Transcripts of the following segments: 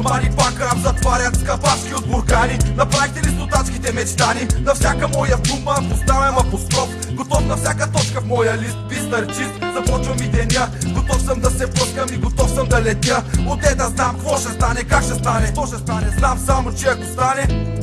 Наркомани пак рап затварят скапачки от буркани. Направихте ли стотачките мечтани? На всяка моя дума поставям апостроф. Готов на всяка точка в моя лист, бистър чист. Започвам и деня, готов съм да се плъскам и готов съм да летя. Отде да знам какво ще стане, как ще стане, що ще стане. Знам само, че ако стане,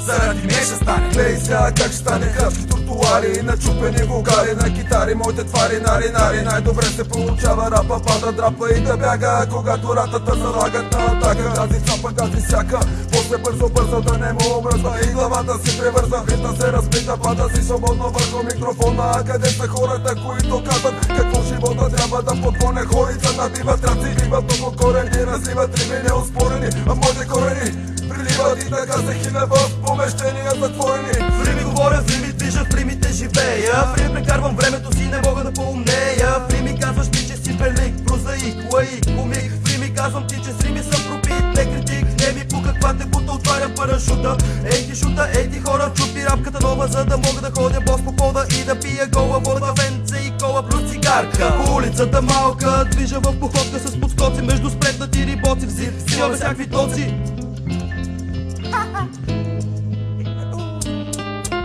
заради мен ще стане. Гледай сега как ще стане, крачки тротуари, начупени вулгари на китари, моите твари нари. Най-добре се получава рапа, пада драпа и да бяга, когато ратата залагат на атака. Тази цапа, тази сяка, после бързо да не му обръзва и главата си превързва. Хитна се разпита, пада си свободно върху микрофона. А къде са хората, които казват какво живота трябва да подгоня? Хорица набиват раци, биват много корени, разливат рими неоспорени, а моите корени приливат и така се хиля в помещения затворени. В рими говоря, в рими движа, в римите живея. В рими прекарвам времето си, не мога да поумнея. В рими казваш ми, че си велик, прозаик, лаик, комик. В рими казвам ти, че с рими съм пробит, не критик. Не ми по каква те бута, отварям парашута. Ей ти шута, ей ти хора, чупи рапката нова, за да мога да ходя бос по пода и да пия гола вода, венце и кола плюс цигарка. По улицата малка, движа в походка с подскоци, между спретнати рибоци, взимаме всякакви тоци.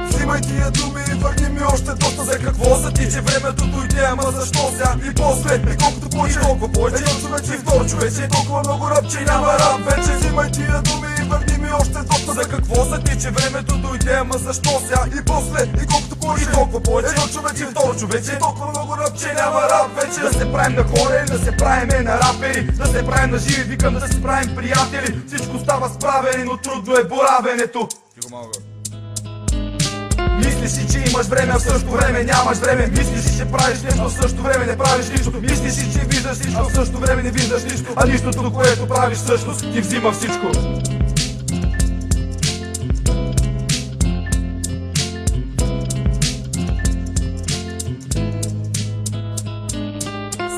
Взимай тия думи и върни ми още доста. За какво са ти, че времето дойде, ама защо сега? И после, и колкото повече, толкова повече. Едно човече и второ човече, толкова много рап, че няма рап вече. Взимай тия думи и върни ми още доста. За какво са ти, че времето дойде, ама защо сега? И после, и колкото повече, и толкова повече. Едно човече и второ човече, толкова много рап, че няма рап вече. Да се правим на хора или да се правим на рапери, да се правим на живи, викам да се правим приятели. Всичко става справени, но трудно е боравенето. Мислиш си, че имаш време, а в същото време нямаш време. Мислиш си, че правиш нещо, а в същото време не правиш нищо. Мислиш си, че виждаш всичко, а в същото време не виждаш нищо. А нищото, което правиш всъщност, ти взима всичко.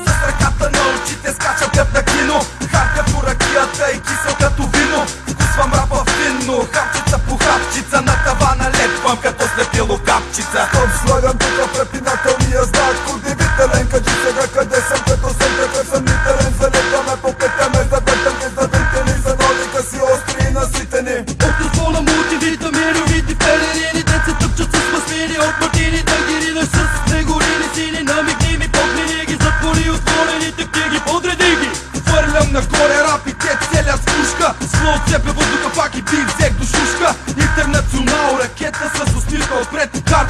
С ръката на очите скачам кът на кино. Хар като ракията и кисел като вино. Вкусвам рапа финно, хапчица по хапчица. На тавана лепвам като слепило капчица. Стоп, слагам тука препинателния знак. Удивителен, кажи сега къде съм, като съм такъв съмнителен. Залетваме по пета ме завъртам и завъртени. За новика си остри и наситени. От разбола мултивитамини, вити пелерини. Те се тъпчат с маслини, от мартини да ги ринеш с негорини сини. Намигни ми, погледни ги, затвори отворените книги, подреди ги. Хвърлям нагоре рап и те целя с пушка. Зло отцепя въздуха пак и би взех до шушка. Интернационал ракета с усмивка отпред. Хард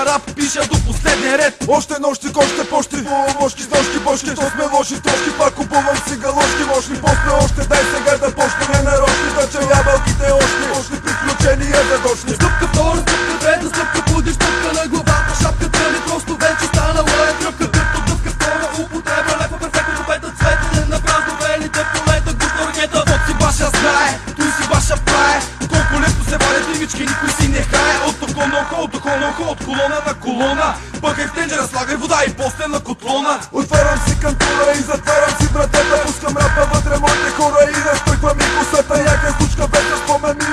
рап пиша до последния ред. Още нощи, кощи, почти, полумошки, с ножки, бошки. Що сме лоши, трошки, пак купувам си галошки, мощни. После още дай сега да почнем нарочни. Да че ябълките още приключения задочни. Стъпка втора, стъпка трета, стъпка пудиш, стъпка на главата. Шапката ми просто вече станала е тръпка. Като дъвка втора употреба, лепа перфектно пета цветене на празно белите полета. Гушна ракета, тот си баша знае, той си баша прае. Колко лепто се варят римички, никой си не хае. От око на око, от око на око, от колона на колона. Пъкай в тенджера, слагай вода и после на котлона. Отварям си кантура и затварям си вратата. Пускам рапа вътре моите хора и разтърквам и косата. Яка случка без да спомен ми